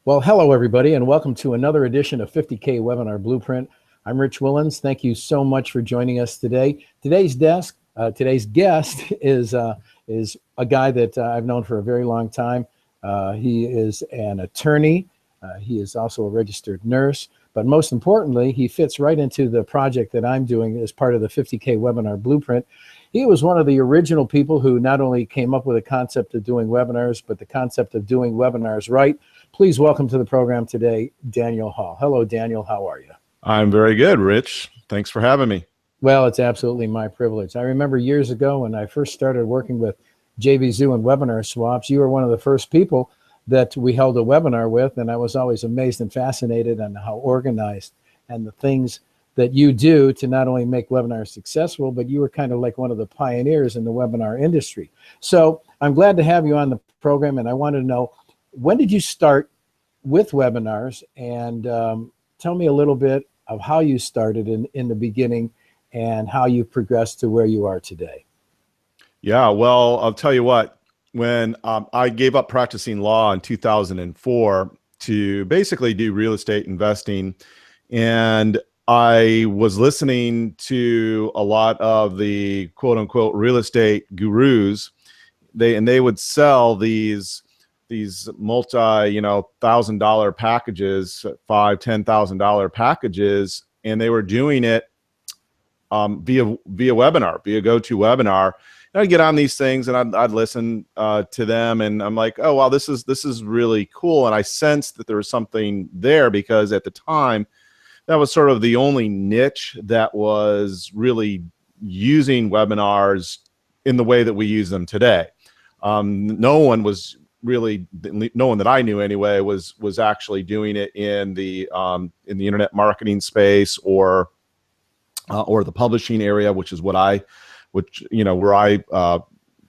Well, hello, everybody, and welcome to another edition of 50K Webinar Blueprint. I'm Rich Willens. Thank you so much for joining us today. Today's guest is a guy that I've known for a very long time. He is an attorney. He is also a registered nurse. But most importantly, he fits right into the project that I'm doing as part of the 50K Webinar Blueprint. He was one of the original people who not only came up with the concept of doing webinars, but the concept of doing webinars right. Please welcome to the program today, Daniel Hall. Hello, Daniel. How are you? I'm very good, Rich. Thanks for having me. Well, it's absolutely my privilege. I remember years ago when I first started working with JVZoo and Webinar Swaps, you were one of the first people that we held a webinar with, and I was always amazed and fascinated on how organized and the things that you do to not only make webinars successful, but you were kind of like one of the pioneers in the webinar industry. So I'm glad to have you on the program, and I want to know, when did you start with webinars? And tell me a little bit of how you started in the beginning and how you progressed to where you are today. Yeah, well, I'll tell you what, when I gave up practicing law in 2004 to basically do real estate investing, and I was listening to a lot of the quote unquote real estate gurus. They would sell these multi, $1,000 packages, $5,000-$10,000 packages, and they were doing it via webinar, via GoToWebinar. And I'd get on these things and I'd listen to them, and I'm like, oh wow, this is really cool. And I sensed that there was something there, because at the time that was sort of the only niche that was really using webinars in the way that we use them today. No one was really, no one that I knew anyway was actually doing it in the internet marketing space or the publishing area, which is where I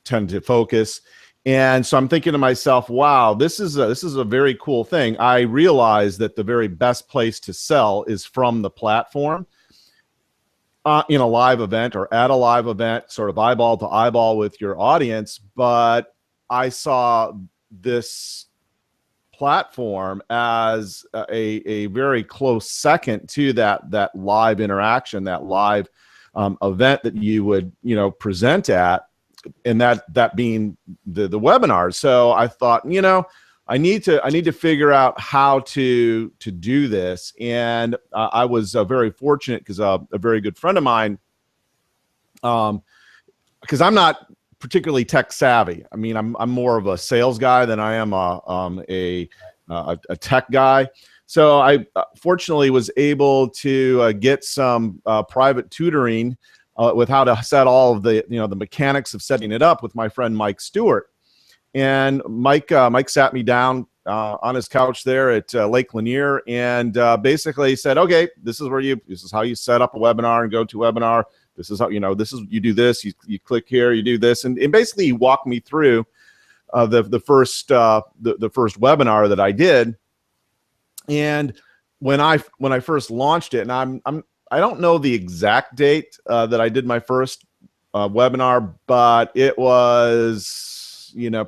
tend to focus. And so I'm thinking to myself, wow, this is a very cool thing. I realized that the very best place to sell is from the platform, in a live event or at a live event, sort of eyeball to eyeball with your audience. But I saw this platform as a very close second to that live interaction, that live event that you would present at, and that being the webinars. So I thought, I need to figure out how to do this. And I was very fortunate, because a very good friend of mine, because I'm not particularly tech savvy. I mean, I'm more of a sales guy than I am a tech guy. So I fortunately was able to get some private tutoring with how to set all of the the mechanics of setting it up with my friend Mike Stewart. And Mike sat me down on his couch there at Lake Lanier, and basically said, okay, this is how you set up a webinar and GoToWebinar. This is how, you do this, you click here, you do this. And basically he walked me through the first webinar that I did. And when I first launched it, and I don't know the exact date that I did my first webinar, but it was,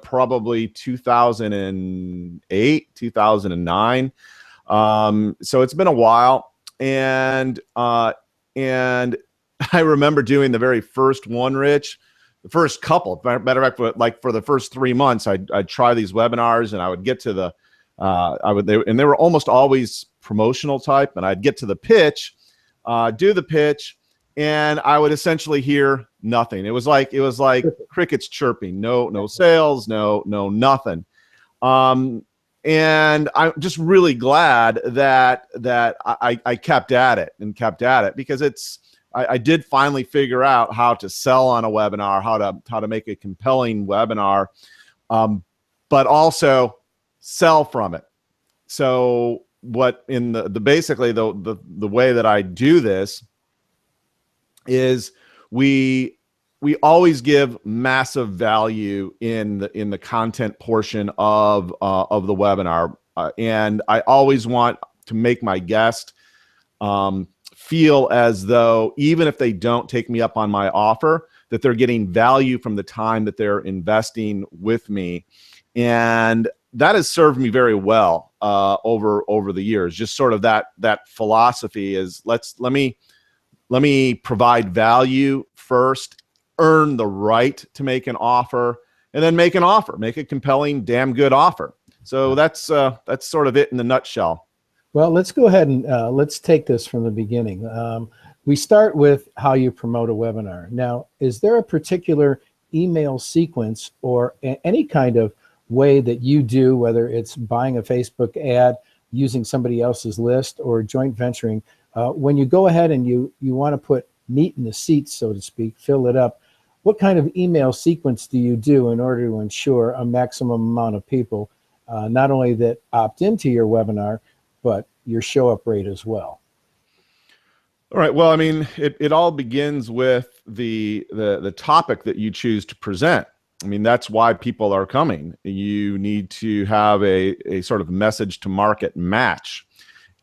probably 2008, 2009. So it's been a while. And I remember doing the very first one, Rich, the first couple. Matter of fact, for the first 3 months, I'd try these webinars, and I would get to the, they were almost always promotional type, and I'd get to the pitch, do the pitch, and I would essentially hear nothing. It was like crickets chirping, no sales, no nothing. And I'm just really glad that I kept at it, because I did finally figure out how to sell on a webinar, how to make a compelling webinar, but also sell from it. So what in basically the way that I do this is we always give massive value in the content portion of the webinar, and I always want to make my guest feel as though, even if they don't take me up on my offer, that they're getting value from the time that they're investing with me. And that has served me very well over the years. Just sort of that philosophy is let me provide value first, earn the right to make an offer, and then make an offer, make a compelling, damn good offer. So that's sort of it in the nutshell. Well, let's go ahead and let's take this from the beginning. We start with how you promote a webinar. Now, is there a particular email sequence or any kind of way that you do, whether it's buying a Facebook ad, using somebody else's list, or joint venturing, when you go ahead and you want to put meat in the seats, so to speak, fill it up, what kind of email sequence do you do in order to ensure a maximum amount of people, not only that opt into your webinar, but your show up rate as well? All right. Well, I mean, it all begins with the topic that you choose to present. I mean, that's why people are coming. You need to have a sort of message to market match.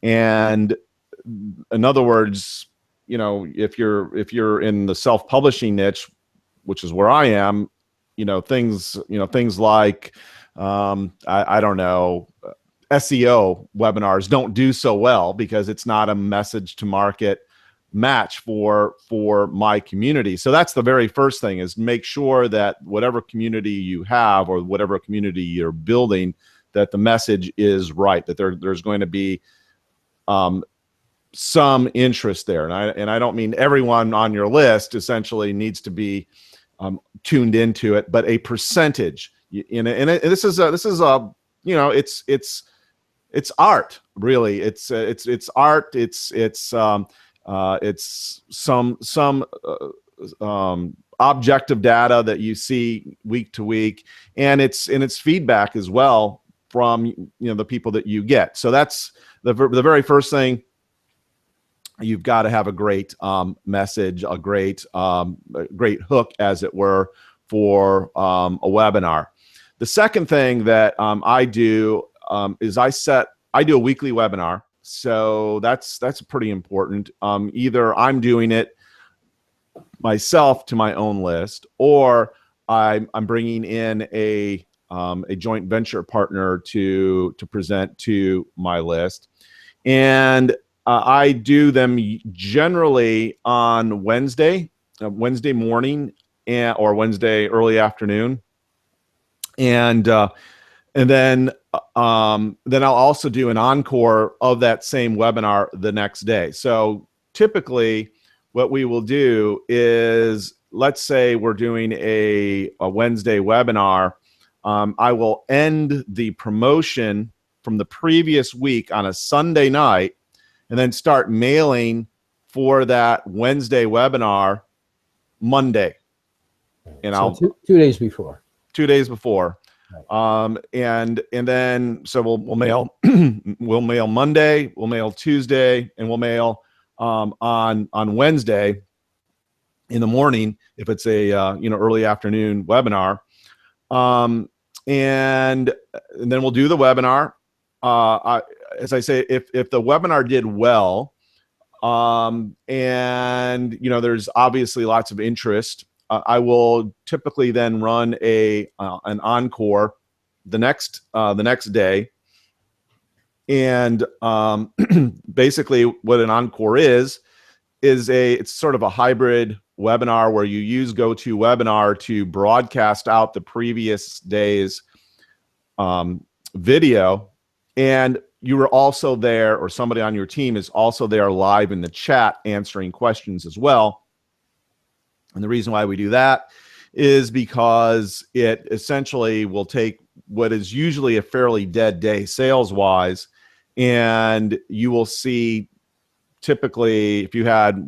And in other words, you know, if you're in the self-publishing niche, which is where I am, things like I don't know, SEO webinars don't do so well because it's not a message to market match for my community. So that's the very first thing, is make sure that whatever community you have or whatever community you're building, that the message is right, that there's going to be some interest there. And I don't mean everyone on your list essentially needs to be tuned into it, but a percentage. This is it's art, really. It's art. It's some objective data that you see week to week, and it's feedback as well from the people that you get. So that's the very first thing. You've got to have a great message, a great hook, as it were, for a webinar. The second thing that I do is I do a weekly webinar. So that's pretty important. Either I'm doing it myself to my own list, or I'm bringing in a joint venture partner to present to my list, and I do them generally on Wednesday morning, or Wednesday early afternoon, and then I'll also do an encore of that same webinar the next day. So typically what we will do is, let's say we're doing a Wednesday webinar. I will end the promotion from the previous week on a Sunday night, and then start mailing for that Wednesday webinar Monday. And so 2 days before. 2 days before. Right. And then so we'll mail we'll mail Monday, we'll mail Tuesday, and we'll mail on Wednesday in the morning if it's a early afternoon webinar. And then we'll do the webinar. As I say, if the webinar did well, and there's obviously lots of interest, I will typically then run an encore the next day. And basically what an encore is it's sort of a hybrid webinar where you use GoToWebinar to broadcast out the previous day's video, and you were also there, or somebody on your team is also there live in the chat answering questions as well. And the reason why we do that is because it essentially will take what is usually a fairly dead day sales-wise, and you will see, typically, if you had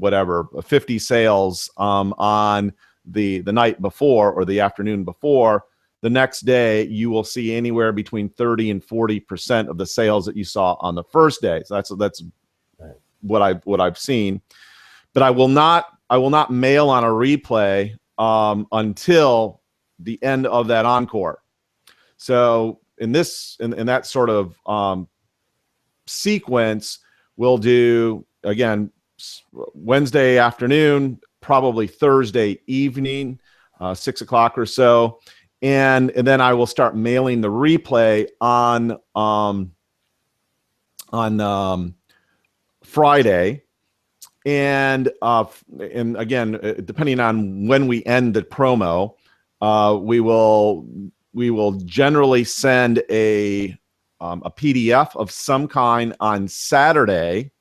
50 sales on the night before or the afternoon before, the next day you will see anywhere between 30 and 40% of the sales that you saw on the first day. So that's right. what I've seen. But I will not mail on a replay until the end of that encore. So in that sort of sequence, we'll do, again, Wednesday afternoon, probably Thursday evening, 6 o'clock or so, and then I will start mailing the replay on Friday. And again, depending on when we end the promo, we will generally send a PDF of some kind on Saturday.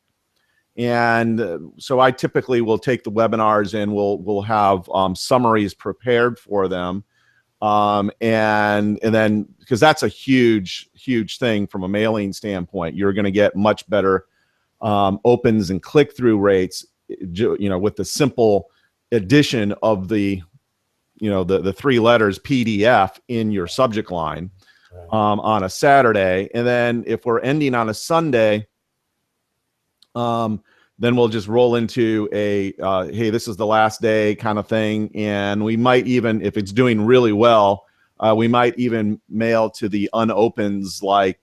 And so I typically will take the webinars and we'll have summaries prepared for them. And then, because that's a huge thing from a mailing standpoint, you're going to get much better opens and click-through rates, with the simple addition of the three letters PDF in your subject line on a Saturday. And then if we're ending on a Sunday, then we'll just roll into a hey, this is the last day kind of thing. And we might even, if it's doing really well, we might even mail to the unopens like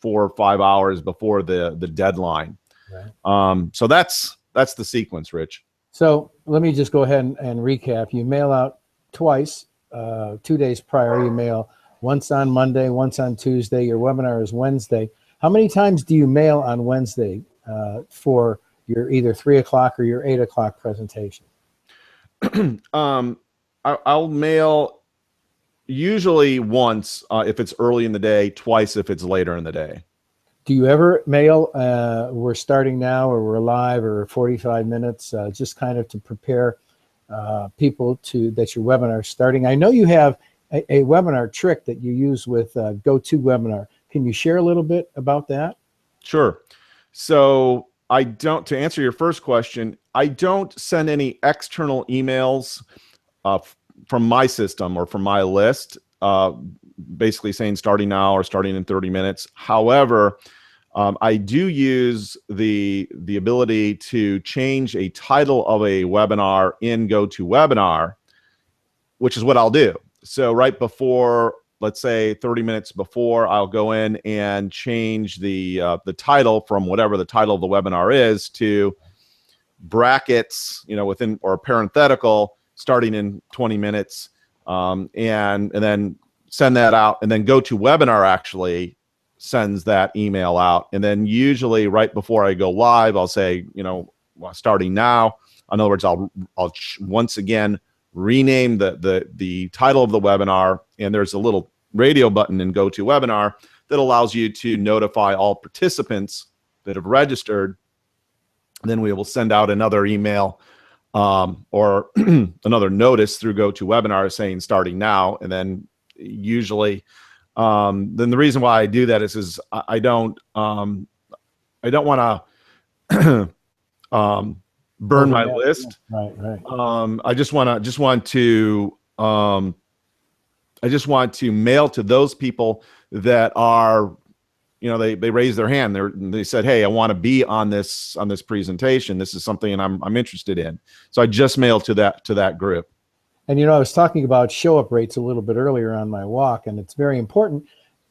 4 or 5 hours before the deadline. Right. So that's the sequence, Rich. So let me just go ahead and recap. You mail out twice, 2 days prior. You mail once on Monday, once on Tuesday. Your webinar is Wednesday. How many times do you mail on Wednesday for your either 3 o'clock or your 8 o'clock presentation? I'll mail usually once if it's early in the day, twice if it's later in the day. Do you ever mail, we're starting now, or we're live, or 45 minutes, just kind of to prepare people that your webinar is starting? I know you have a webinar trick that you use with GoToWebinar. Can you share a little bit about that? Sure. So to answer your first question, I don't send any external emails from my system or from my list, basically saying starting now or starting in 30 minutes. However, I do use the ability to change a title of a webinar in GoToWebinar, which is what I'll do. So right before, let's say 30 minutes before, I'll go in and change the title from whatever the title of the webinar is to brackets, within, or parenthetical, starting in 20 minutes, and then send that out. And then GoToWebinar actually sends that email out. And then usually right before I go live, I'll say, starting now. In other words, I'll once again rename the title of the webinar, and there's a little radio button in GoToWebinar that allows you to notify all participants that have registered. Then we will send out another email or another notice through GoToWebinar saying starting now. And then usually, then the reason why I do that is I don't want to burn my list. Right. I just want to mail to those people that are, they raised their hand. They said, hey, I want to be on this presentation. This is something I'm interested in. So I just mail to that group. And I was talking about show-up rates a little bit earlier on my walk, and it's very important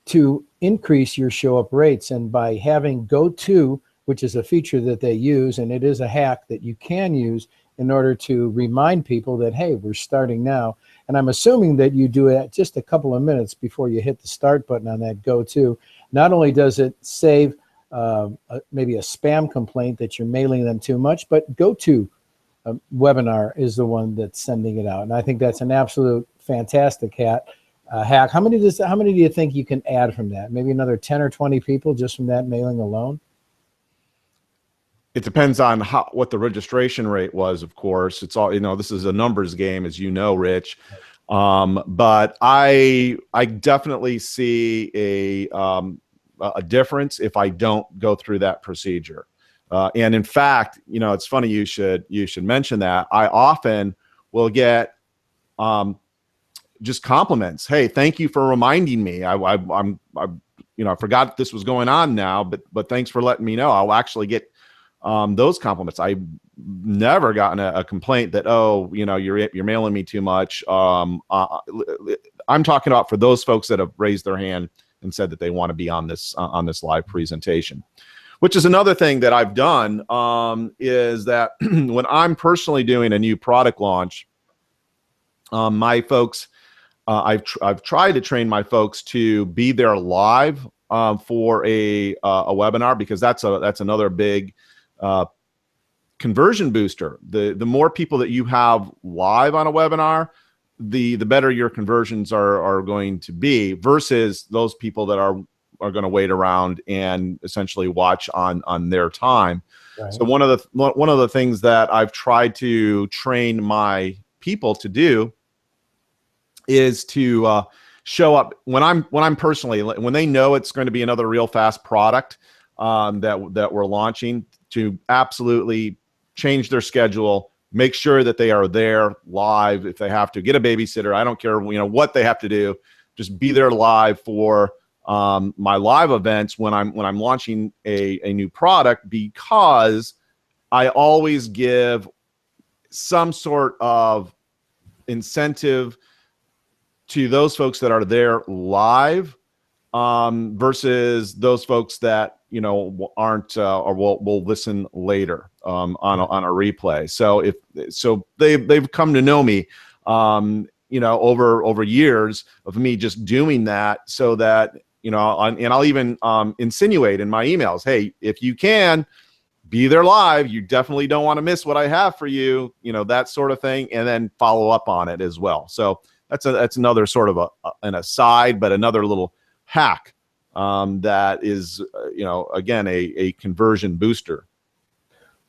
to increase your show-up rates. And by having GoTo, which is a feature that they use, and it is a hack that you can use in order to remind people that, hey, we're starting now. And I'm assuming that you do it just a couple of minutes before you hit the start button on that GoTo. Not only does it save maybe a spam complaint that you're mailing them too much, but GoTo webinar is the one that's sending it out. And I think that's an absolute fantastic hack. How many do you think you can add from that? Maybe another 10 or 20 people just from that mailing alone? It depends on what the registration rate was, of course. It's all, this is a numbers game, as you know, Rich. But I definitely see a difference if I don't go through that procedure. And in fact, it's funny you should mention that. I often will get just compliments. Hey, thank you for reminding me. I forgot this was going on now, but thanks for letting me know. I'll actually get those compliments. I've never gotten a complaint that, oh, you're mailing me too much. I'm talking about for those folks that have raised their hand and said that they want to be on this live presentation. Which is another thing that I've done, is that when I'm personally doing a new product launch, my folks I've tried to train my folks to be there live for a webinar, because that's another big conversion booster. The more people that you have live on a webinar, the better your conversions are going to be, versus those people that are going to wait around and essentially watch on their time. Right. So one of the things that I've tried to train my people to do is to show up when I'm personally, when they know it's going to be another Real Fast product that we're launching, to absolutely change their schedule, make sure that they are there live. If they have to get a babysitter, I don't care, what they have to do, just be there live for my live events when I'm launching a new product, because I always give some sort of incentive to those folks that are there live versus those folks that aren't or will listen later on a replay. So they've come to know me over years of me just doing that, so that and I'll even insinuate in my emails, hey, if you can be there live, you definitely don't want to miss what I have for you, that sort of thing, and then follow up on it as well. So that's another sort of an aside, but another little hack that is, again, a conversion booster.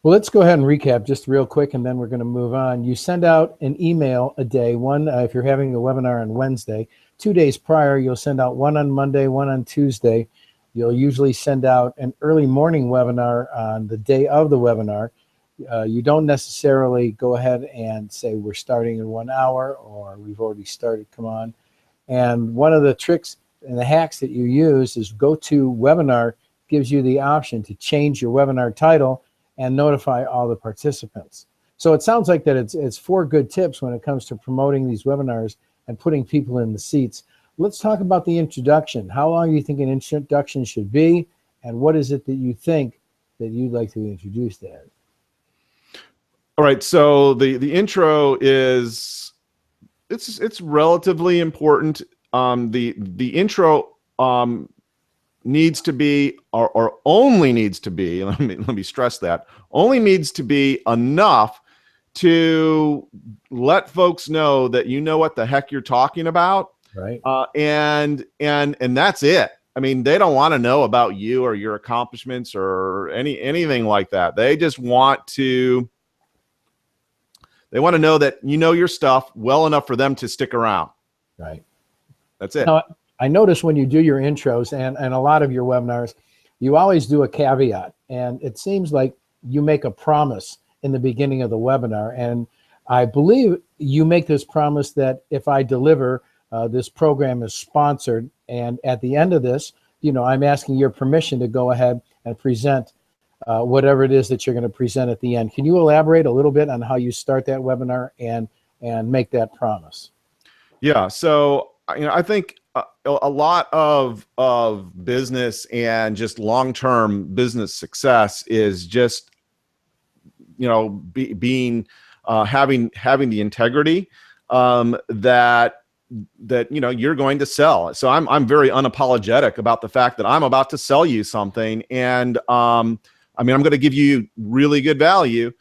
Well, let's go ahead and recap just real quick, and then we're going to move on. You send out an email a day, one if you're having a webinar on Wednesday. 2 days prior, you'll send out one on Monday, one on Tuesday. You'll usually send out an early morning webinar on the day of the webinar. You don't necessarily go ahead and say we're starting in 1 hour or we've already started, come on. And one of the tricks and the hacks that you use is GoToWebinar gives you the option to change your webinar title and notify all the participants. So it sounds like that it's 4 good tips when it comes to promoting these webinars and putting people in the seats. Let's talk about the introduction. How long do you think an introduction should be, and what is it that you think that you'd like to be introduced as? All right, so the intro is it's relatively important. The intro needs to be, or only needs to be, let me stress that, only needs to be enough to let folks know that you know what the heck you're talking about. Right. And that's it. I mean, they don't want to know about you or your accomplishments or anything like that. They just want to know that you know your stuff well enough for them to stick around. Right. That's it. Now, I notice when you do your intros and a lot of your webinars, you always do a caveat. And it seems like you make a promise in the beginning of the webinar. And I believe you make this promise that if I deliver, this program is sponsored. And at the end of this, I'm asking your permission to go ahead and present whatever it is that you're going to present at the end. Can you elaborate a little bit on how you start that webinar and make that promise? Yeah. So, I think a lot of business and just long-term business success is just, being having the integrity that you're going to sell. So I'm very unapologetic about the fact that I'm about to sell you something, and I'm going to give you really good value.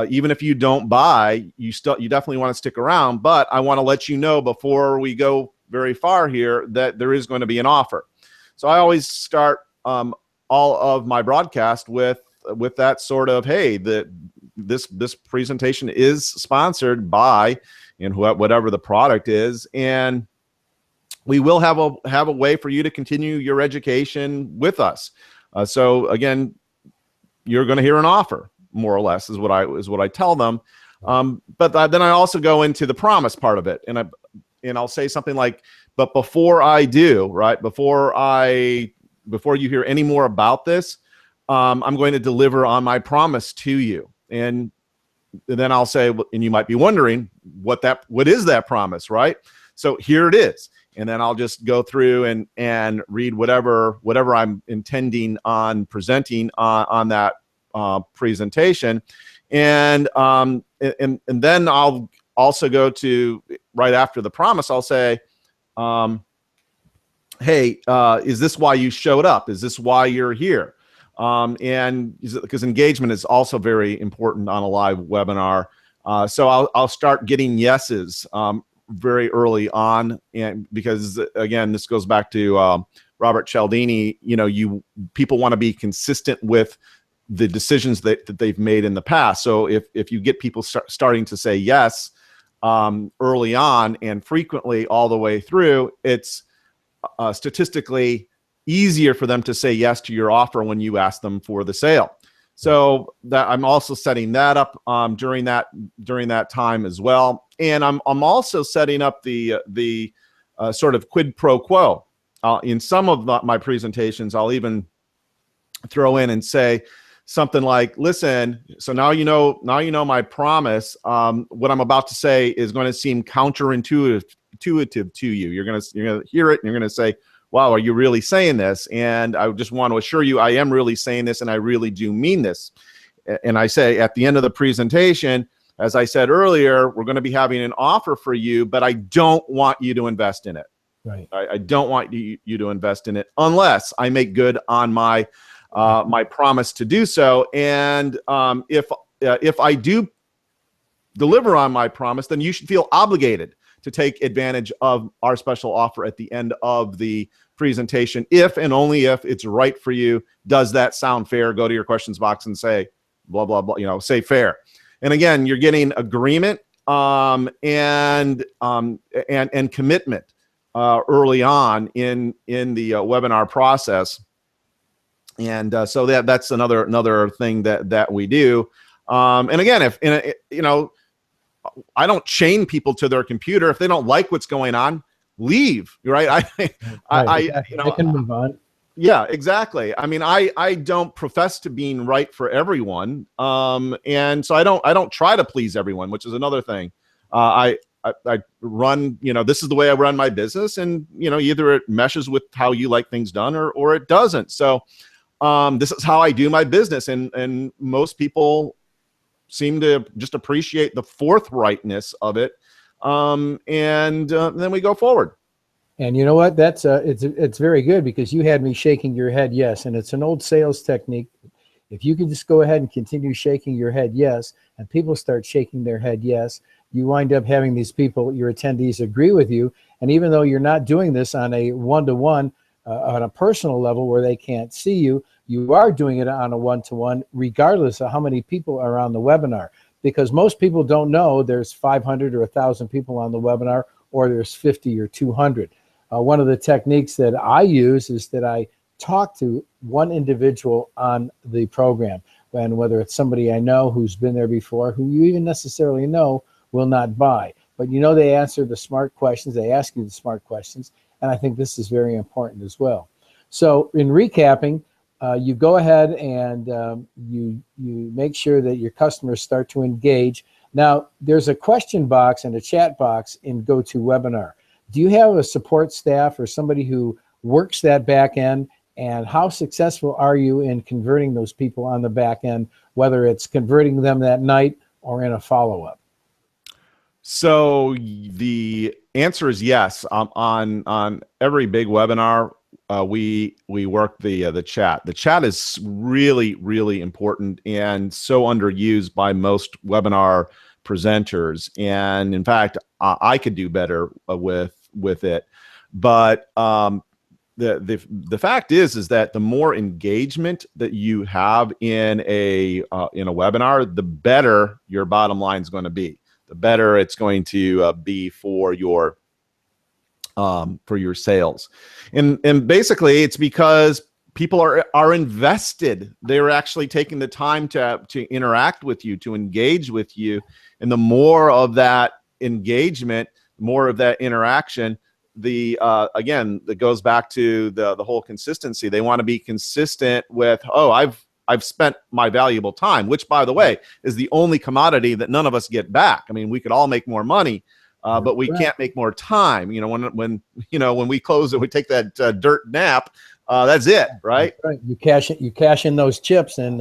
Even if you don't buy, you definitely want to stick around, but I want to let you know before we go very far here that there is going to be an offer. So I always start all of my broadcast with that sort of, hey, this presentation is sponsored by whatever the product is, and we will have a way for you to continue your education with us. So again, you're going to hear an offer, more or less, is what I tell them. But then I also go into the promise part of it, and I'll say something like, but before I do, right, before you hear any more about this, I'm going to deliver on my promise to you. And then I'll say, and you might be wondering what is that promise, right? So here it is. And then I'll just go through and read whatever I'm intending on presenting on that presentation. And then I'll also go to, right after the promise, I'll say, hey, is this why you showed up? Is this why you're here? And because engagement is also very important on a live webinar. So I'll start getting yeses very early on, and because again, this goes back to Robert Cialdini. People want to be consistent with the decisions that they've made in the past. So if you get people starting to say yes early on and frequently all the way through, it's statistically easier for them to say yes to your offer when you ask them for the sale. So that I'm also setting that up during that time as well, and I'm also setting up the sort of quid pro quo. In some of my presentations, I'll even throw in and say something like, "Listen, so now you know my promise. What I'm about to say is going to seem counterintuitive to you. You're gonna hear it, and you're gonna say, wow, are you really saying this? And I just want to assure you I am really saying this, and I really do mean this." And I say at the end of the presentation, as I said earlier, we're going to be having an offer for you, but I don't want you to invest in it. Right. I don't want you to invest in it unless I make good on my my promise to do so. And if I do deliver on my promise, then you should feel obligated to take advantage of our special offer at the end of the presentation, if and only if it's right for you. Does that sound fair? Go to your questions box and say blah blah blah. Say fair. And again, you're getting agreement and commitment early on in the webinar process. And so that's another thing that we do. And again, I don't chain people to their computer. If they don't like what's going on, leave. Right? They can move on. Yeah, exactly. I mean, I don't profess to being right for everyone, and so I don't try to please everyone, which is another thing. I run. This is the way I run my business, and either it meshes with how you like things done, or it doesn't. So this is how I do my business, and most people seem to just appreciate the forthrightness of it, and then we go forward. And you know what? That's it's very good, because you had me shaking your head yes, and it's an old sales technique. If you can just go ahead and continue shaking your head yes, and people start shaking their head yes, you wind up having these people, your attendees, agree with you. And even though you're not doing this on a one-to-one, on a personal level where they can't see you, you are doing it on a one-to-one, regardless of how many people are on the webinar. Because most people don't know there's 500 or 1,000 people on the webinar, or there's 50 or 200. One of the techniques that I use is that I talk to one individual on the program, and whether it's somebody I know who's been there before, who you even necessarily know will not buy. But they answer the smart questions, they ask you the smart questions, and I think this is very important as well. So in recapping, you go ahead and you make sure that your customers start to engage. Now, there's a question box and a chat box in GoToWebinar. Do you have a support staff or somebody who works that back end? And how successful are you in converting those people on the back end, whether it's converting them that night or in a follow-up? So the answer is yes. On every big webinar, we work the chat. The chat is really, really important and so underused by most webinar presenters. And in fact, I could do better with it. But the fact is that the more engagement that you have in a webinar, the better your bottom line is going to be. The better it's going to be for your sales. And basically it's because people are invested. They're actually taking the time to interact with you, to engage with you. And the more of that engagement, more of that interaction, again, that goes back to the whole consistency. They want to be consistent with, oh, I've spent my valuable time, which, by the way, is the only commodity that none of us get back. I mean, we could all make more money, but we can't make more time. When we close it, we take that dirt nap. that's it, right? That's right. You cash in those chips, and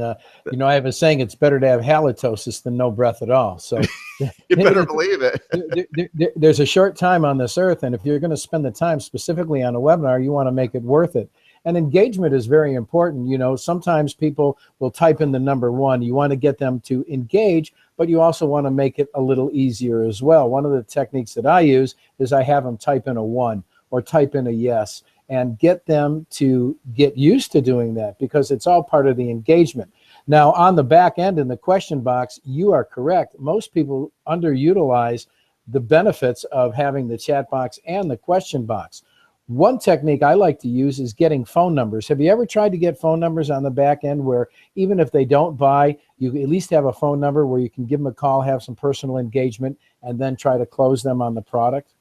you know, I have a saying: it's better to have halitosis than no breath at all. So You better believe it. there's a short time on this earth, and if you're going to spend the time specifically on a webinar, you want to make it worth it. And engagement is very important. You know, sometimes people will type in the number 1. You want to get them to engage, but you also want to make it a little easier as well. One of the techniques that I use is I have them type in a 1 or type in a yes, and get them to get used to doing that, because it's all part of the engagement. Now, on the back end in the question box, you are correct. Most people underutilize the benefits of having the chat box and the question box. One technique I like to use is getting phone numbers. Have you ever tried to get phone numbers on the back end where even if they don't buy, you at least have a phone number where you can give them a call, have some personal engagement, and then try to close them on the product?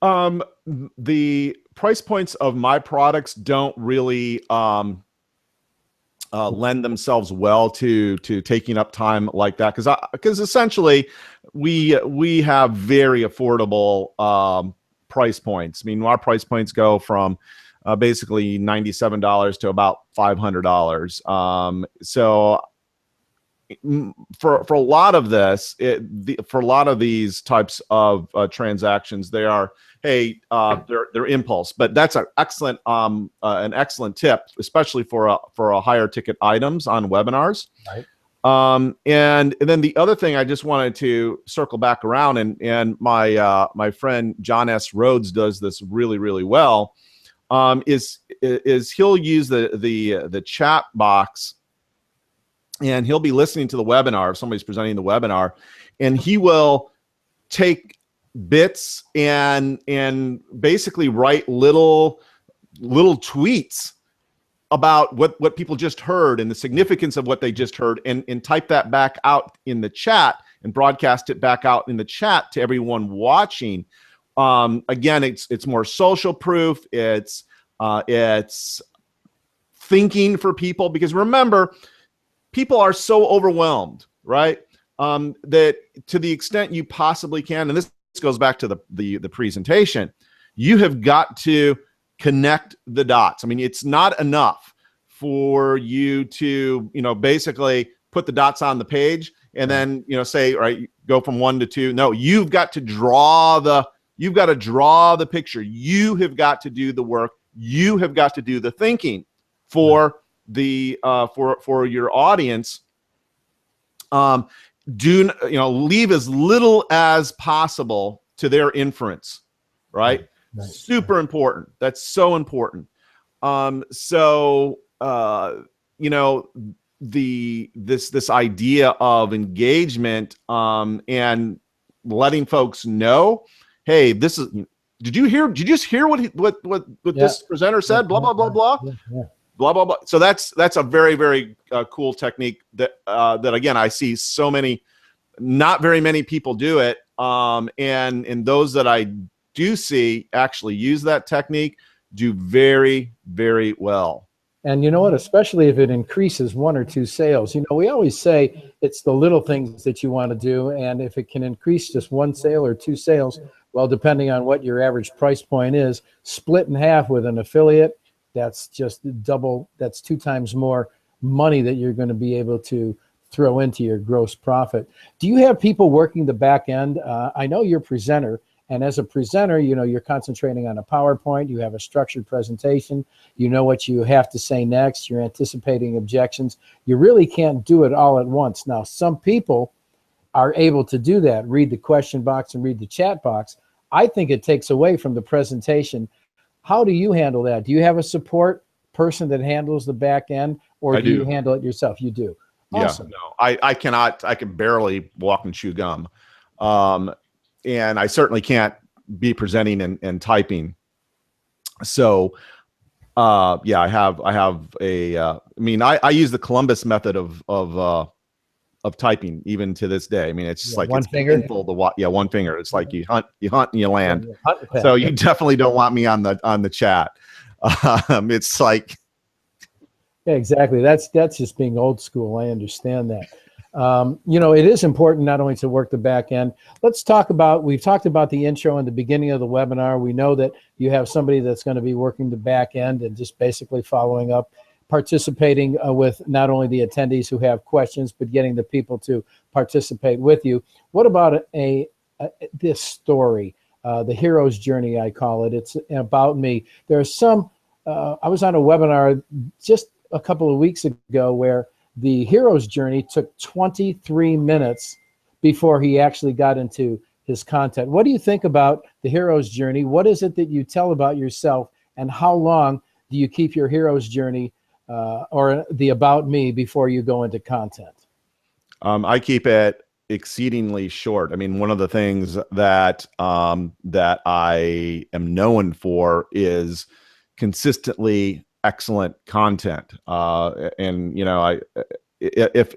The price points of my products don't really lend themselves well to taking up time like that, because essentially we have very affordable price points. I mean, our price points go from basically $97 to about $500. So for a lot of this, for a lot of these types of transactions, they are, hey, they're impulse. But that's an excellent tip, especially for a higher ticket items on webinars. Right. And then the other thing I just wanted to circle back around, and my friend John S. Rhodes does this really, really well, is he'll use the chat box, and he'll be listening to the webinar if somebody's presenting the webinar, and he will take bits and basically write little tweets about what people just heard and the significance of what they just heard, and type that back out in the chat and broadcast it back out in the chat to everyone watching. Again, it's more social proof. It's thinking for people, because remember, people are so overwhelmed, right? That to the extent you possibly can, and this goes back to the presentation, you have got to connect the dots. I mean, it's not enough for you to, basically put the dots on the page and then, say, all right, go from 1 to 2. No, you've got to draw the picture. You have got to do the work. You have got to do the thinking for the for your audience. Leave as little as possible to their inference, right? Right. Super important. That's so important. This idea of engagement and letting folks know, hey, this is. Did you just hear what this presenter said? Blah blah blah blah. Yeah. Blah blah blah. So that's a very, very cool technique that again, I see not very many people do it, and those that I do see actually use that technique do very, very well. And you know what? Especially if it increases 1 or 2 sales. We always say it's the little things that you want to do, and if it can increase just 1 sale or 2 sales, well, depending on what your average price point is, split in half with an affiliate, that's just double. That's 2 times more money that you're going to be able to throw into your gross profit. Do you have people working the back end? I know you're a presenter, and as a presenter, you're concentrating on a PowerPoint. You have a structured presentation. You know what you have to say next. You're anticipating objections. You really can't do it all at once. Now, some people are able to do that, read the question box and read the chat box. I think it takes away from the presentation. How do you handle that? Do you have a support person that handles the back end, or do you handle it yourself? You do. Awesome. Yeah, no, I cannot. I can barely walk and chew gum, and I certainly can't be presenting and typing. So, yeah, I have a. I mean, I use the Columbus method of typing even to this day. I mean, it's just like one finger. One finger. It's like you hunt and you land. So you definitely don't want me on the chat. It's like. Yeah, exactly. That's just being old school. I understand that. It is important not only to work the back end. We've talked about the intro and the beginning of the webinar. We know that you have somebody that's going to be working the back end and just basically following up, participating with not only the attendees who have questions, but getting the people to participate with you. What about this story, the hero's journey, I call it? It's about me. There's some, I was on a webinar just a couple of weeks ago where the hero's journey took 23 minutes before he actually got into his content. What do you think about the hero's journey? What is it that you tell about yourself, and how long do you keep your hero's journey or the about me before you go into content? I keep it exceedingly short. I mean, one of the things that that I am known for is consistently excellent content. And if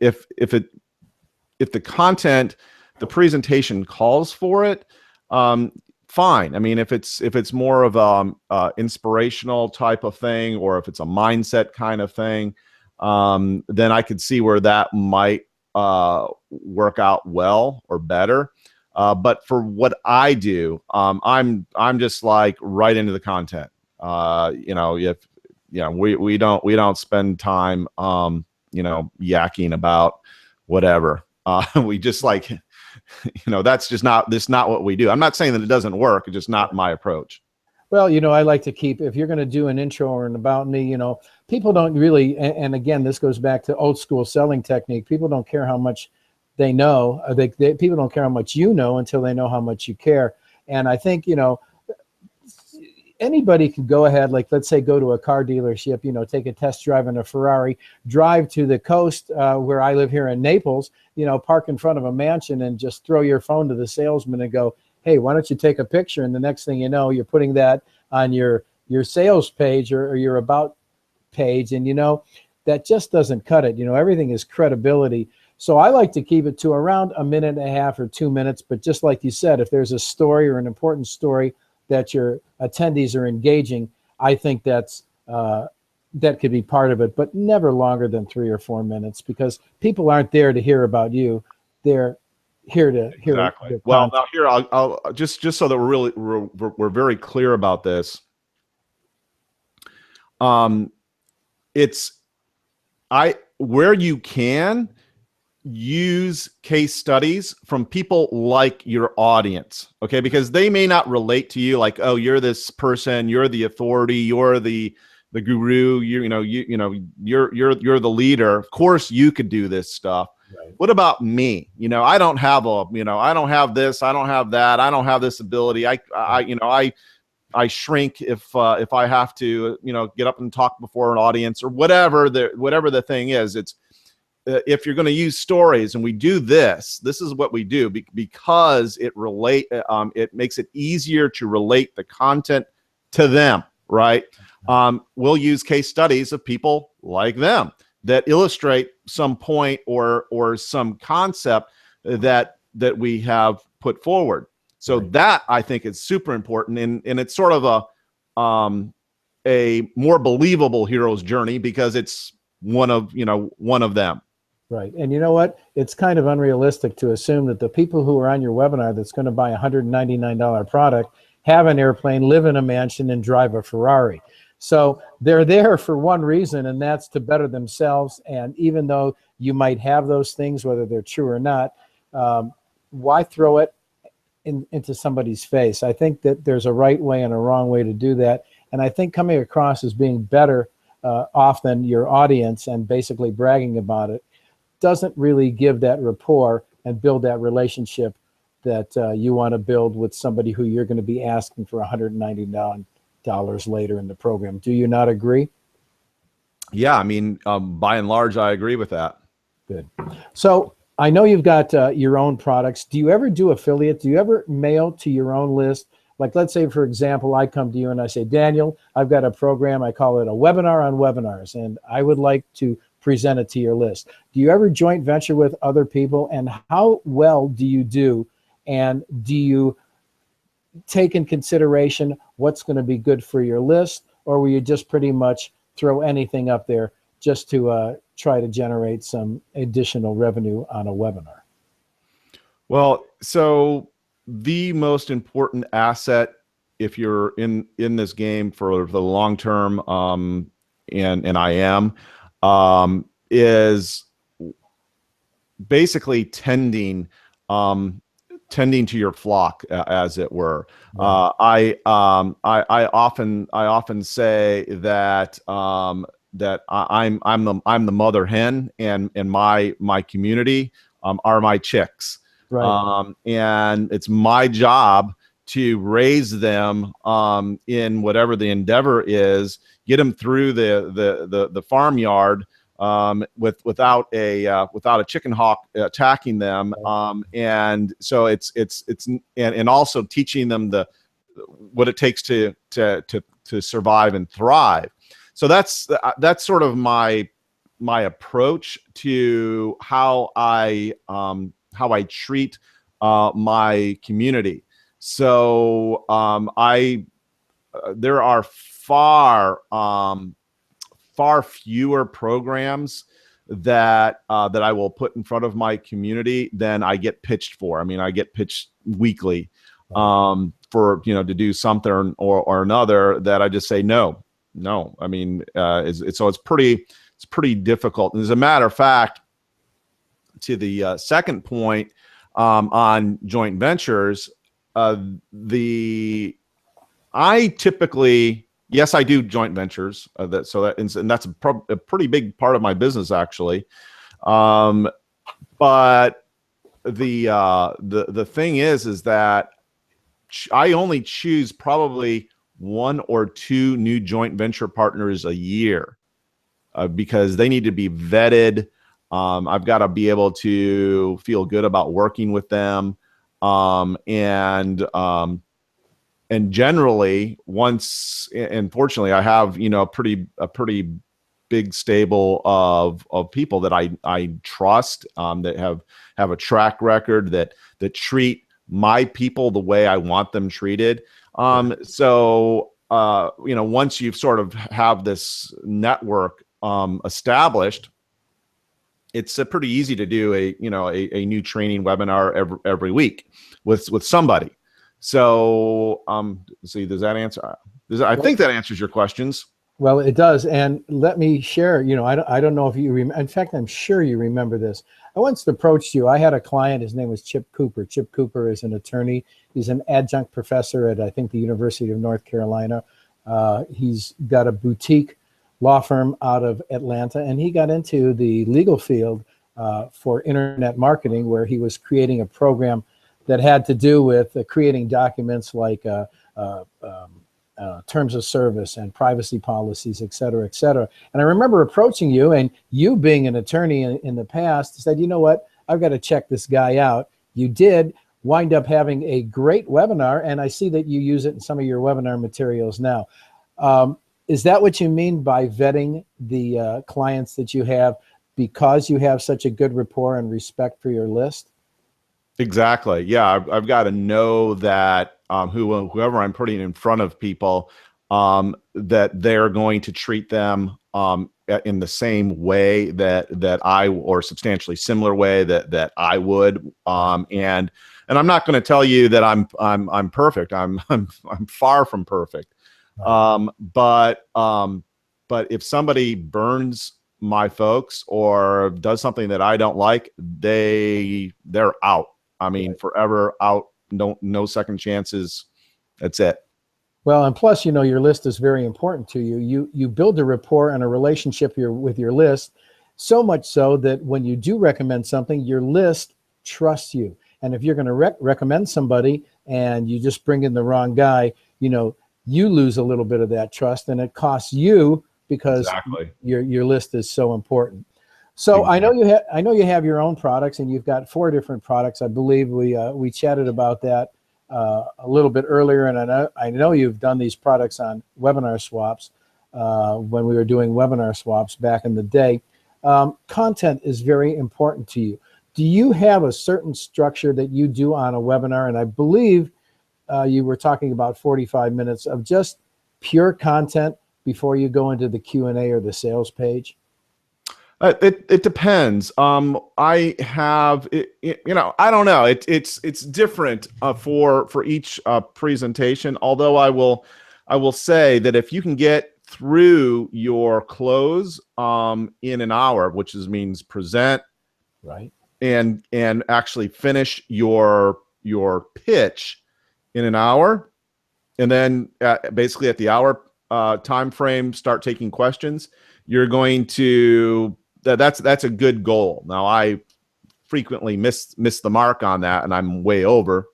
the content, the presentation calls for it, fine. I mean, if it's more of a inspirational type of thing, or if it's a mindset kind of thing, then I could see where that might work out well or better. But for what I do, I'm just like right into the content. We don't spend time yakking about whatever. We just like that's not what we do. I'm not saying that it doesn't work. It's just not my approach. Well, I like to keep, if you're going to do an intro or an about me, people don't really, and again, this goes back to old school selling technique. People don't care how much they know. People don't care how much you know until they know how much you care. And I think, anybody can go ahead, like let's say go to a car dealership, take a test drive in a Ferrari, drive to the coast where I live here in Naples, park in front of a mansion and just throw your phone to the salesman and go, hey, why don't you take a picture? And the next thing you know, you're putting that on your sales page or your about page. And, that just doesn't cut it. Everything is credibility. So I like to keep it to around a minute and a half or 2 minutes. But just like you said, if there's a story or an important story that your attendees are engaging, I think that could be part of it, but never longer than 3 or 4 minutes, because people aren't there to hear about you. They're here to hear. Exactly. Well, now here I'll just so that we're very clear about this. Where you can use case studies from people like your audience, okay? Because they may not relate to you, like, oh, you're this person, you're the authority, you're the guru, you're the leader. Of course, you could do this stuff. Right. What about me? I don't have I don't have this, I don't have that, I don't have this ability. I shrink if I have to, get up and talk before an audience or whatever the thing is. It's if you're going to use stories, and we do this is what we do because it makes it easier to relate the content to them, right? We'll use case studies of people like them that illustrate some point or some concept that we have put forward. So right. That I think is super important, and it's sort of a more believable hero's journey because it's one of them. Right. And you know what? It's kind of unrealistic to assume that the people who are on your webinar that's going to buy a $199 product have an airplane, live in a mansion, and drive a Ferrari. So they're there for one reason, and that's to better themselves. And even though you might have those things, whether they're true or not, why throw it into somebody's face? I think that there's a right way and a wrong way to do that. And I think coming across as being better off than your audience and basically bragging about it doesn't really give that rapport and build that relationship that you want to build with somebody who you're going to be asking for $199 later in the program. Do you not agree? Yeah, I mean, by and large, I agree with that. Good. So I know you've got your own products. Do you ever do affiliate? Do you ever mail to your own list? Like, let's say, for example, I come to you and I say, Daniel, I've got a program. I call it a webinar on webinars, and I would like to present it to your list. Do you ever joint venture with other people, and how well do you do? And do you take in consideration what's going to be good for your list, or will you just pretty much throw anything up there just to try to generate some additional revenue on a webinar? Well, so the most important asset, if you're in this game for the long term, and I am, is basically tending to your flock, as it were. I often say that I'm the mother hen, and my community are my chicks. Right. And it's my job to raise them in whatever the endeavor is, get them through the farmyard, without a chicken hawk attacking them, and so it's and also teaching them what it takes to survive and thrive. So that's sort of my approach to how I treat my community. So there are far fewer programs that I will put in front of my community than I get pitched for. I mean, I get pitched weekly for, to do something or another that I just say no. I mean, it's pretty difficult. And as a matter of fact, to the second point on joint ventures, I typically, yes, I do joint ventures. And that's a pretty big part of my business, actually. But the thing is that I only choose probably 1 or 2 new joint venture partners a year, because they need to be vetted. I've got to be able to feel good about working with them, and generally, once, and fortunately, I have a pretty big stable of people that I trust, that have a track record, that treat my people the way I want them treated. So once you've sort of have this network established, it's pretty easy to do a new training webinar every week with somebody. So, see, does that answer? I think that answers your questions. Well, it does. And let me share, I don't know if you remember. In fact, I'm sure you remember this. I once approached you. I had a client. His name was Chip Cooper. Chip Cooper is an attorney. He's an adjunct professor at, I think, the University of North Carolina. He's got a boutique law firm out of Atlanta, and he got into the legal field for internet marketing, where he was creating a program that had to do with creating documents like terms of service and privacy policies, et cetera, et cetera. And I remember approaching you, and you, being an attorney in the past, said, you know what, I've got to check this guy out. You did wind up having a great webinar, and I see that you use it in some of your webinar materials now. Is that what you mean by vetting the clients that you have, because you have such a good rapport and respect for your list? Exactly. Yeah, I've got to know that whoever I'm putting in front of people, that they're going to treat them in the same way that I, or substantially similar way that I would. And I'm not going to tell you that I'm perfect. I'm far from perfect. But if somebody burns my folks or does something that I don't like, they're out. I mean, forever out. No second chances. That's it. Well, and plus, your list is very important to you. You build a rapport and a relationship with your list, so much so that when you do recommend something, your list trusts you. And if you're going to recommend somebody and you just bring in the wrong guy, you lose a little bit of that trust, and it costs you, because Exactly. your list is so important. So exactly. I know you have your own products, and you've got 4 different products. I believe we chatted about that a little bit earlier, and I know you've done these products on webinar swaps when we were doing webinar swaps back in the day. Content is very important to you. Do you have a certain structure that you do on a webinar? And I believe you were talking about 45 minutes of just pure content before you go into the Q&A or the sales page. It depends. I have I don't know. It's different for each presentation. Although I will say that if you can get through your close in an hour, which means present, Right. and actually finish your pitch in an hour, and then basically at the hour time frame start taking questions, you're going to that's a good goal. Now I frequently miss the mark on that, and I'm way over,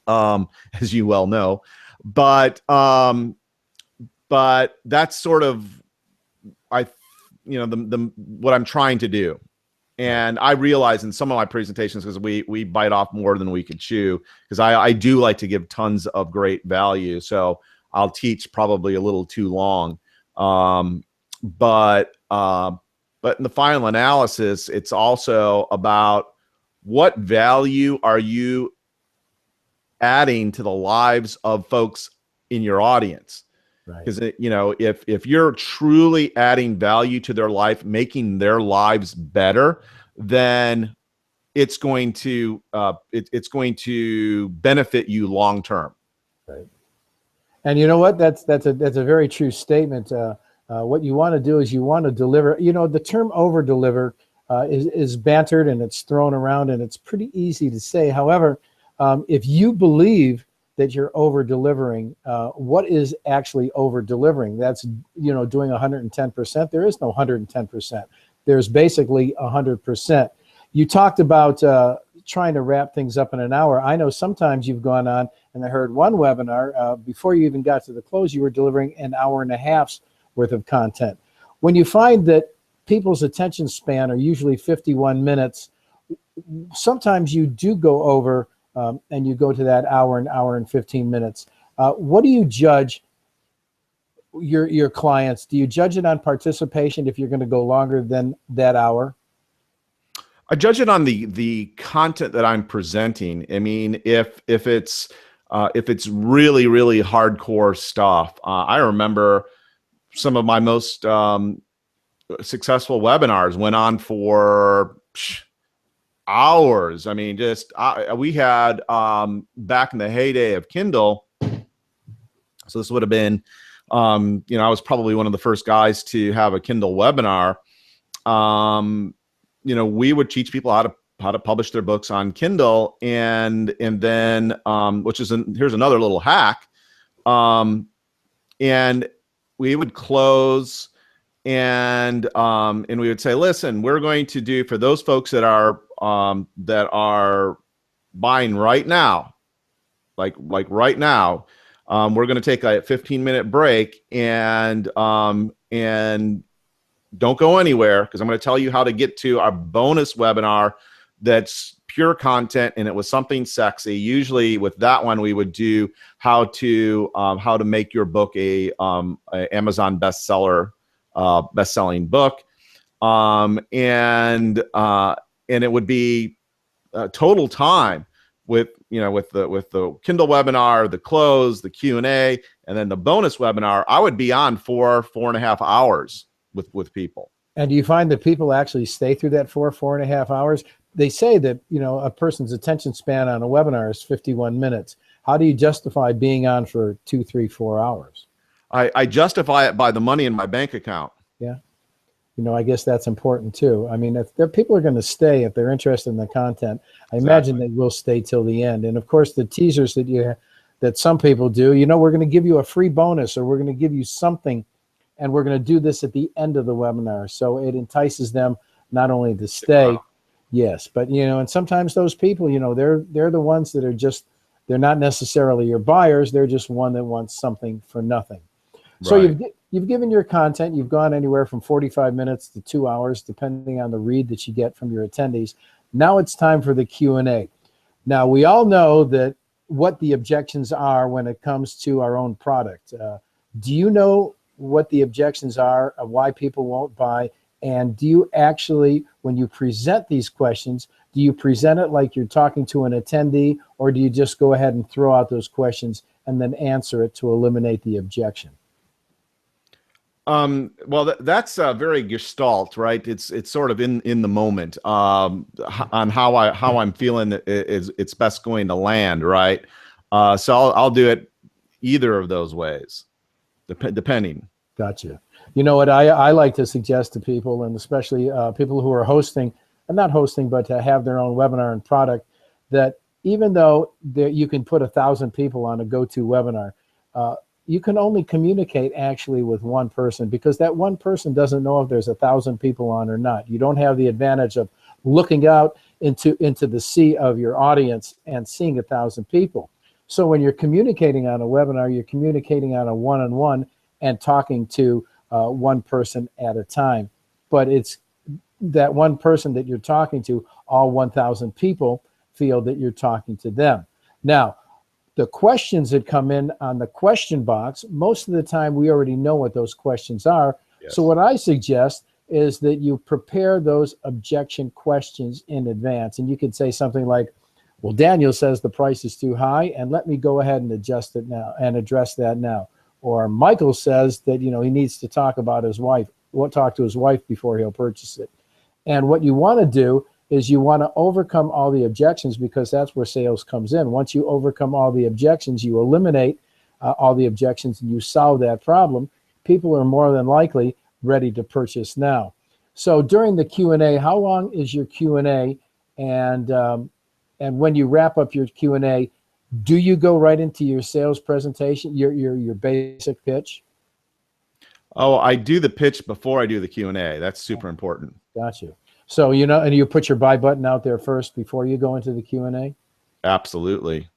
as you well know. But that's sort of the what I'm trying to do. And I realize in some of my presentations, because we bite off more than we could chew, because I do like to give tons of great value. So I'll teach probably a little too long. But in the final analysis, it's also about what value are you adding to the lives of folks in your audience. Right. Because if you're truly adding value to their life, making their lives better, then it's going to benefit you long term. Right. And you know what? That's a very true statement. What you want to do is you want to deliver. The term over deliver is bantered and it's thrown around, and it's pretty easy to say. However, if you believe that you're over delivering, what is actually over delivering? That's doing 110%. There is no 110%. There's basically 100%. You talked about trying to wrap things up in an hour. I know sometimes you've gone on, and I heard one webinar before you even got to the close, you were delivering an hour and a half's worth of content. When you find that people's attention span are usually 51 minutes, sometimes you do go over and you go to that hour and 15 minutes. What do you judge your clients? Do you judge it on participation if you're going to go longer than that hour? I judge it on the content that I'm presenting. I mean, if it's really, really hardcore stuff, I remember some of my most successful webinars went on for hours. I mean, we had back in the heyday of Kindle. So this would have been, I was probably one of the first guys to have a Kindle webinar. We would teach people how to publish their books on Kindle, and then here's another little hack. And we would close, and we would say, listen, we're going to do, for those folks that are buying right now, like right now, we're going to take a 15-minute break, and don't go anywhere, because I'm going to tell you how to get to our bonus webinar that's pure content, and it was something sexy. Usually with that one, we would do how to make your book a Amazon best-selling book, and it would be total time with the Kindle webinar, the close, the Q&A, and then the bonus webinar. I would be on 4.5 hours with people. And do you find that people actually stay through that 4.5 hours? They say that, a person's attention span on a webinar is 51 minutes. How do you justify being on for 2, 3, 4 hours? I justify it by the money in my bank account. Yeah. I guess that's important too. I mean, if people are going to stay, if they're interested in the content, I imagine they will stay till the end. And of course, the teasers that some people do, we're going to give you a free bonus, or we're going to give you something, and we're going to do this at the end of the webinar. So it entices them not only to stay, yes, but, and sometimes those people, they're the ones that are just, they're not necessarily your buyers. They're just one that wants something for nothing. So you've given your content. You've gone anywhere from 45 minutes to 2 hours, depending on the read that you get from your attendees. Now it's time for the Q&A. Now, we all know that what the objections are when it comes to our own product. Do you know what the objections are of why people won't buy? And do you actually, when you present these questions, do you present it like you're talking to an attendee, or do you just go ahead and throw out those questions and then answer it to eliminate the objection? Well, that's very Gestalt, right? It's sort of in the moment, on how I'm feeling that it's best going to land, right? So I'll do it either of those ways, depending. Gotcha. You know what I like to suggest to people, and especially people who are hosting, and not hosting, but to have their own webinar and product, that even though you can put 1,000 people on a GoToWebinar, you can only communicate actually with one person, because that one person doesn't know if there's 1,000 people on or not. You don't have the advantage of looking out into the sea of your audience and seeing 1,000 people. So when you're communicating on a webinar, you're communicating on a one-on-one and talking to one person at a time. But it's that one person that you're talking to, all 1,000 people feel that you're talking to them. Now, the questions that come in on the question box, most of the time we already know what those questions are. Yes. So what I suggest is that you prepare those objection questions in advance. And you could say something like, well, Daniel says the price is too high, and let me go ahead and adjust it now and address that now. Or Michael says that, you know, he needs to talk about his wife, talk to his wife before he'll purchase it. And what you want to do is you want to overcome all the objections, because that's where sales comes in. Once you overcome all the objections, you eliminate all the objections and you solve that problem, people are more than likely ready to purchase now. So during the Q&A, how long is your Q&A? And when you wrap up your Q&A, do you go right into your sales presentation, your basic pitch? Oh, I do the pitch before I do the Q&A. That's super important. Gotcha. So, you know, and you put your buy button out there first before you go into the Q&A? Absolutely.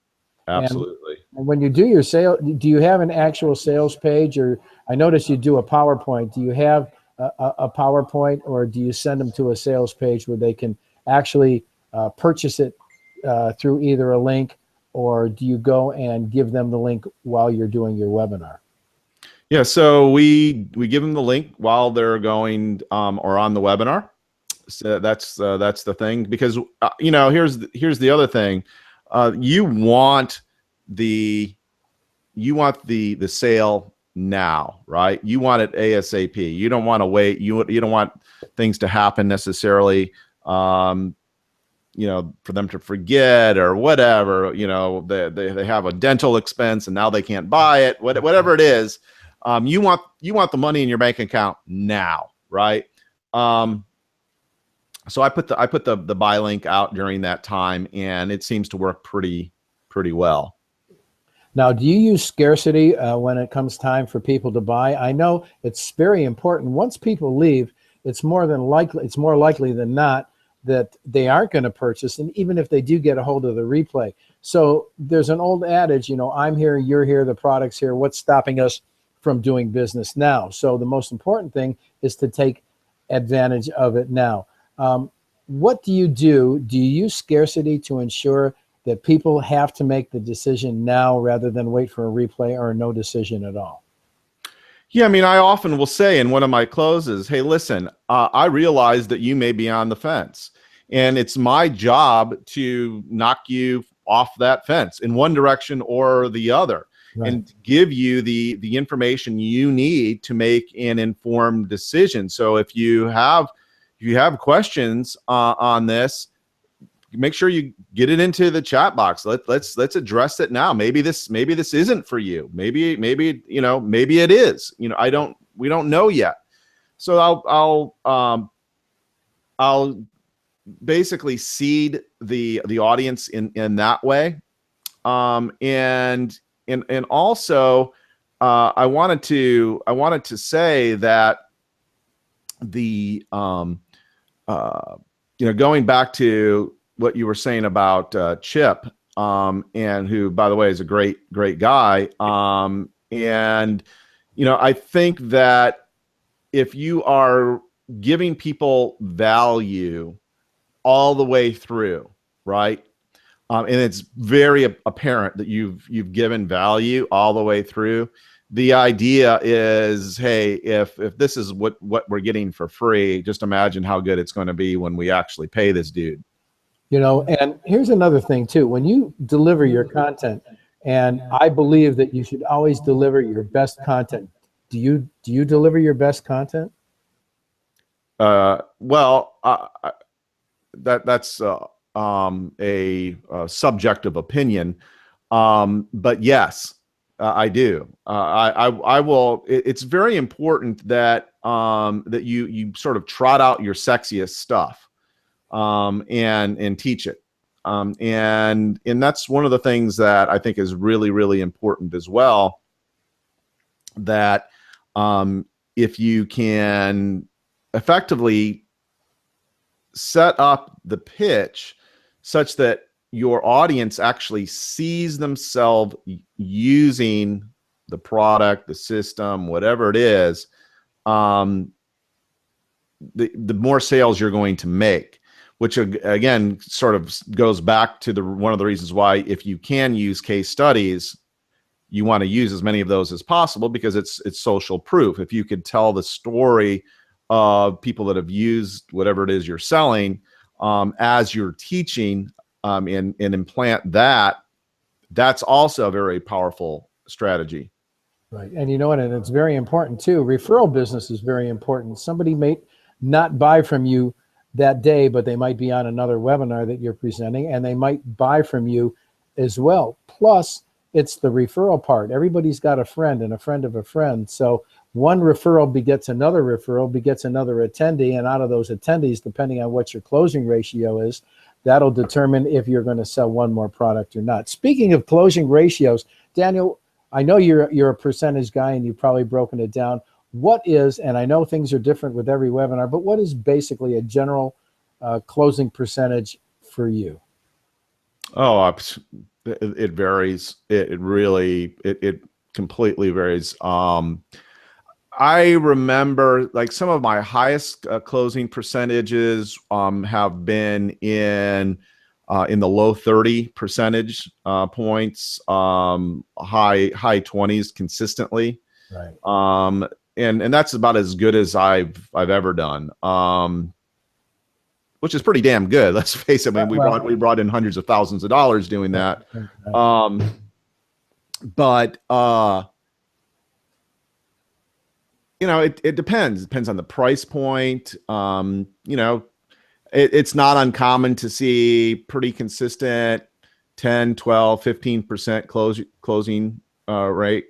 Absolutely. And when you do your sale, do you have an actual sales page? Or I noticed you do a PowerPoint. Do you have a PowerPoint, or do you send them to a sales page where they can actually purchase it through either a link, or do you go and give them the link while you're doing your webinar? Yeah, so we give them the link while they're going or on the webinar. So that's the thing, because you know, here's the other thing. You want the sale now, right? You want it ASAP. You don't want to wait. You don't want things to happen necessarily. You know, for them to forget or whatever. You know, they have a dental expense and now they can't buy it. Whatever it is, you want the money in your bank account now, right? So I put the buy link out during that time, and it seems to work pretty well. Now, do you use scarcity when it comes time for people to buy? I know it's very important. Once people leave, it's more likely than not that they aren't going to purchase, and even if they do get a hold of the replay. So there's an old adage, you know, I'm here, you're here, the product's here. What's stopping us from doing business now? So the most important thing is to take advantage of it now. What do you do? Do you use scarcity to ensure that people have to make the decision now rather than wait for a replay or no decision at all? Yeah, I mean, I often will say in one of my closes, hey, listen, I realize that you may be on the fence, and it's my job to knock you off that fence in one direction or the other, right, and give you the information you need to make an informed decision. So if you have questions on this, make sure you get it into the chat box. Let's address it now. Maybe this isn't for you. Maybe you know, maybe it is. You know, we don't know yet. So I'll basically seed the audience in that way. And also I wanted to say that the you know, going back to what you were saying about Chip, and who, by the way, is a great guy. And, you know, I think that if you are giving people value all the way through, right? And it's very apparent that you've given value all the way through. The idea is, hey, if this is what we're getting for free, just imagine how good it's going to be when we actually pay this dude. You know, and here's another thing too. When you deliver your content, and I believe that you should always deliver your best content Do you deliver your best content? Well, that's a subjective opinion, but yes, I do. I will. It's very important that that you sort of trot out your sexiest stuff, and teach it. And that's one of the things that I think is really, really important as well. That if you can effectively set up the pitch such that your audience actually sees themselves using the product, the system, whatever it is, the more sales you're going to make, which again sort of goes back to one of the reasons why, if you can use case studies, you want to use as many of those as possible, because it's social proof. If you could tell the story of people that have used whatever it is you're selling, as you're teaching, and implant that, that's also a very powerful strategy. Right. And you know what? And it's very important too. Referral business is very important. Somebody may not buy from you that day, but they might be on another webinar that you're presenting, and they might buy from you as well. Plus, it's the referral part. Everybody's got a friend and a friend of a friend. So one referral begets another referral, begets another attendee, and out of those attendees, depending on what your closing ratio is, that'll determine if you're going to sell one more product or not. Speaking of closing ratios, Daniel, I know you're a percentage guy and you've probably broken it down. What is, and I know things are different with every webinar, but what is basically a general closing percentage for you? Oh, it varies. It completely varies. I remember, like, some of my highest closing percentages have been in the low 30 percentage points, high 20s consistently. Right. And that's about as good as I've ever done. Which is pretty damn good. Let's face it. I mean, we brought in hundreds of thousands of dollars doing that. But you know, it depends. It depends on the price point. You know, it's not uncommon to see pretty consistent 10, 12, 15% closing rate.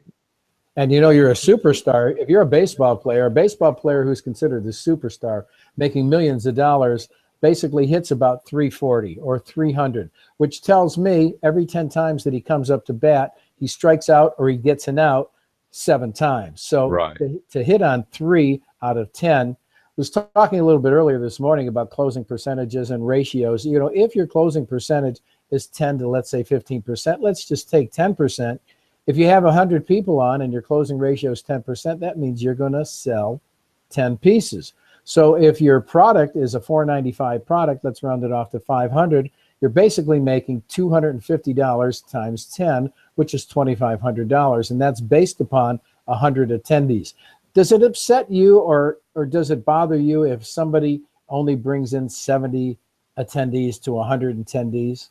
And you know, you're a superstar. If you're a baseball player who's considered the superstar, making millions of dollars, basically hits about 340 or 300, which tells me every 10 times that he comes up to bat, he strikes out or he gets an out 7 times. So right. to hit on 3 out of 10, I was talking a little bit earlier this morning about closing percentages and ratios. You know, if your closing percentage is 10 to, let's say, 15%, let's just take 10%. If you have 100 people on and your closing ratio is 10%, that means you're going to sell 10 pieces. So if your product is a $495 product, let's round it off to 500, you're basically making $250 times 10, which is $2,500. And that's based upon 100 attendees. Does it upset you or does it bother you if somebody only brings in 70 attendees to 100 attendees?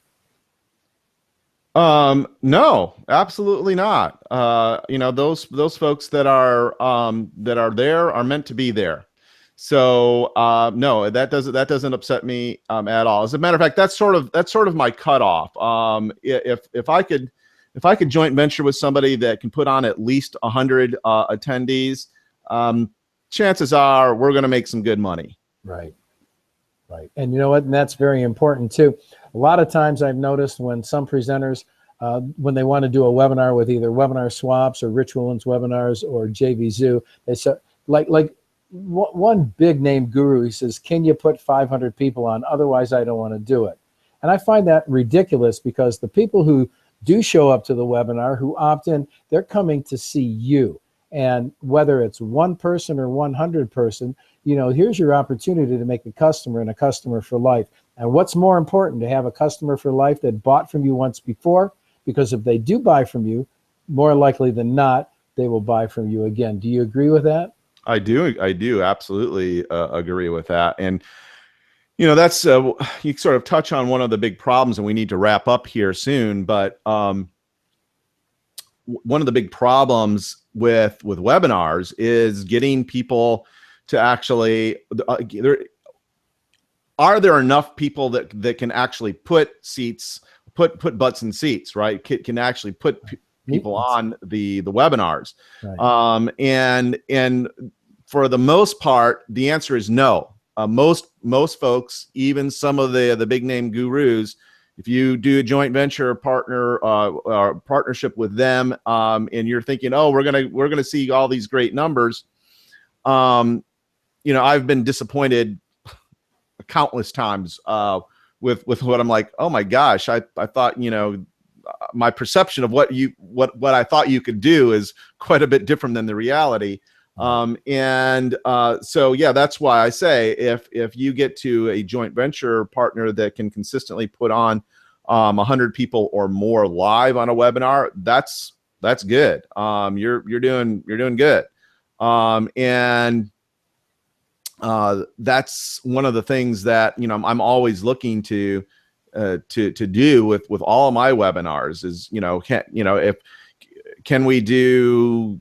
No, absolutely not. You know, those folks that are there are meant to be there. So no, that doesn't upset me at all. As a matter of fact, that's sort of my cutoff. If I could joint venture with somebody that can put on at least 100 attendees, chances are we're going to make some good money. Right. Right. And you know what? And that's very important too. A lot of times I've noticed when some presenters, when they want to do a webinar with either Webinar Swaps or Rich Willen's webinars or JVZoo, they say, like one big name guru, he says, can you put 500 people on? Otherwise, I don't want to do it. And I find that ridiculous because the people who do show up to the webinar, who opt in, they're coming to see you. And whether it's one person or 100 person, you know, here's your opportunity to make a customer and a customer for life. And what's more important, to have a customer for life that bought from you once before, because if they do buy from you, more likely than not, they will buy from you again. Do you agree with that? I do absolutely agree with that. And, you know, that's, you sort of touch on one of the big problems, and we need to wrap up here soon, but one of the big problems with webinars is getting people to actually, are there enough people that can actually put butts in seats, right? Can actually put people on the webinars. Right. And for the most part, the answer is no. Most folks, even some of the big name gurus, if you do a joint venture partner or partnership with them, and you're thinking, oh, we're gonna see all these great numbers, I've been disappointed countless times with what I'm like, oh my gosh, I thought, my perception of what I thought you could do is quite a bit different than the reality. So yeah, that's why I say if you get to a joint venture partner that can consistently put on 100 people or more live on a webinar, that's good. You're doing good. That's one of the things that I'm always looking to do with all of my webinars is can we do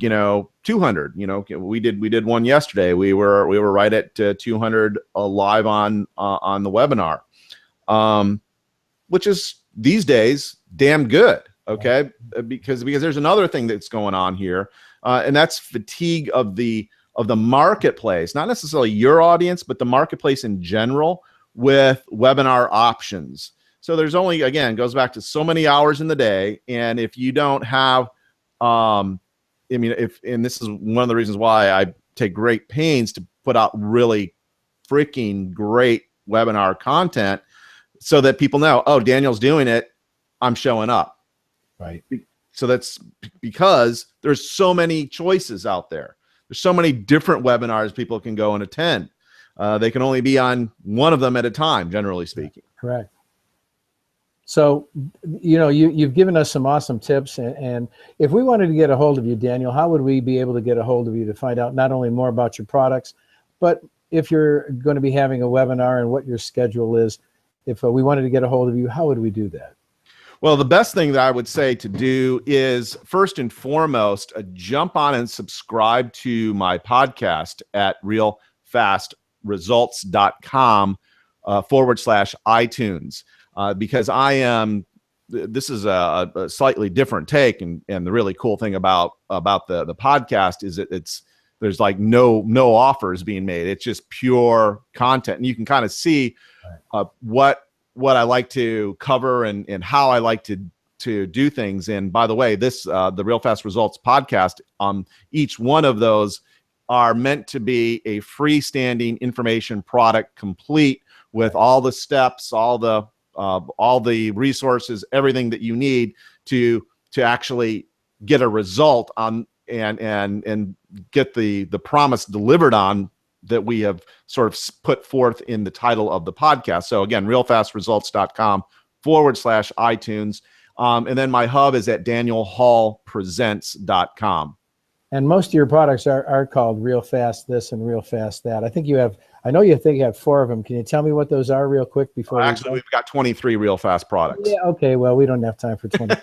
200? We did one yesterday. We were right at 200 live on the webinar, which is these days damn good. Okay, because there's another thing that's going on here, and that's fatigue of the marketplace, not necessarily your audience, but the marketplace in general with webinar options. So there's only, again, goes back to so many hours in the day. And if you don't have, and this is one of the reasons why I take great pains to put out really freaking great webinar content so that people know, oh, Daniel's doing it, I'm showing up. Right. So that's because there's so many choices out there. There's so many different webinars people can go and attend. They can only be on one of them at a time, generally speaking. Correct. So, you've given us some awesome tips. And if we wanted to get a hold of you, Daniel, how would we be able to get a hold of you to find out not only more about your products, but if you're going to be having a webinar and what your schedule is? If we wanted to get a hold of you, how would we do that? Well, the best thing that I would say to do is, first and foremost, jump on and subscribe to my podcast at realfastresults.com /iTunes. Because this is a slightly different take. And the really cool thing about the podcast is there's like no offers being made. It's just pure content. And you can kind of see what I like to cover and how I like to do things. And by the way, the Real Fast Results podcast, each one of those are meant to be a freestanding information product, complete with all the steps, all the resources, everything that you need to actually get a result on and get the promise delivered on that we have sort of put forth in the title of the podcast. So again, realfastresults.com /iTunes. And then my hub is at danielhallpresents.com. And most of your products are called Real Fast this and Real Fast that. I think you have 4 of them. Can you tell me what those are real quick before? Actually, we've got 23 Real Fast products. Yeah, okay. Well, we don't have time for 20.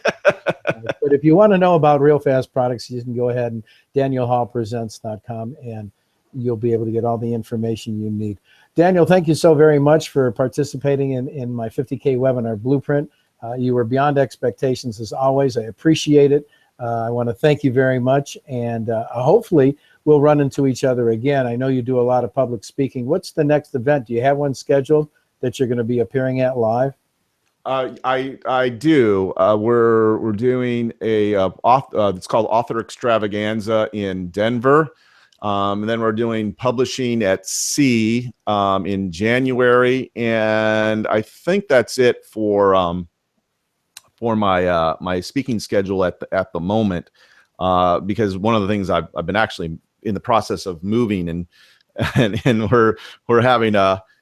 But if you want to know about Real Fast products, you can go ahead and danielhallpresents.com and you'll be able to get all the information you need. Daniel, thank you so very much for participating in my 50K webinar blueprint. You were beyond expectations as always. I appreciate it. I want to thank you very much. And hopefully we'll run into each other again. I know you do a lot of public speaking. What's the next event? Do you have one scheduled that you're going to be appearing at live? I do. We're doing it's called Author Extravaganza in Denver. And then we're doing Publishing at Sea in January, and I think that's it for my speaking schedule at the moment. Because one of the things I've been actually in the process of moving, and we're having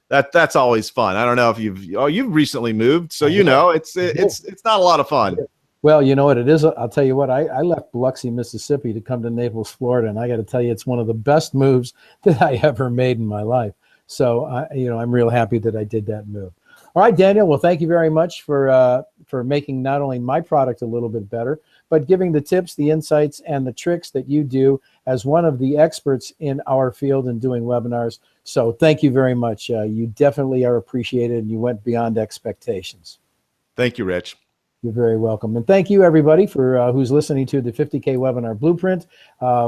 that's always fun. I don't know if you've recently moved, so it's not a lot of fun. Well, you know what it is? I'll tell you what, I left Biloxi, Mississippi to come to Naples, Florida, and I got to tell you, it's one of the best moves that I ever made in my life. So, I'm real happy that I did that move. All right, Daniel, well, thank you very much for making not only my product a little bit better, but giving the tips, the insights, and the tricks that you do as one of the experts in our field in doing webinars. So thank you very much. You definitely are appreciated, and you went beyond expectations. Thank you, Rich. You're very welcome. And thank you, everybody, for who's listening to the 50K Webinar Blueprint.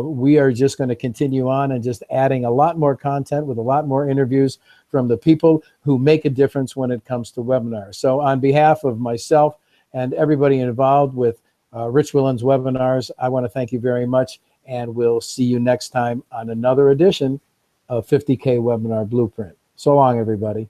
We are just going to continue on and just adding a lot more content with a lot more interviews from the people who make a difference when it comes to webinars. So on behalf of myself and everybody involved with Rich Willens Webinars, I want to thank you very much, and we'll see you next time on another edition of 50K Webinar Blueprint. So long, everybody.